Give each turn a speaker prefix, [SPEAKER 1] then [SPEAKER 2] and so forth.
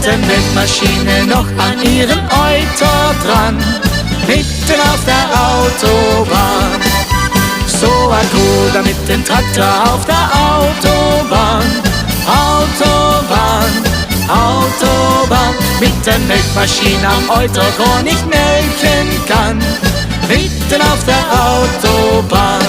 [SPEAKER 1] der Melkmaschine noch an ihrem Euter dran, mitten auf der Autobahn. So ein Bruder mit dem Traktor auf der Autobahn, Autobahn, Autobahn, mit der Melkmaschine am Euter gar nicht melken kann, mitten auf der Autobahn.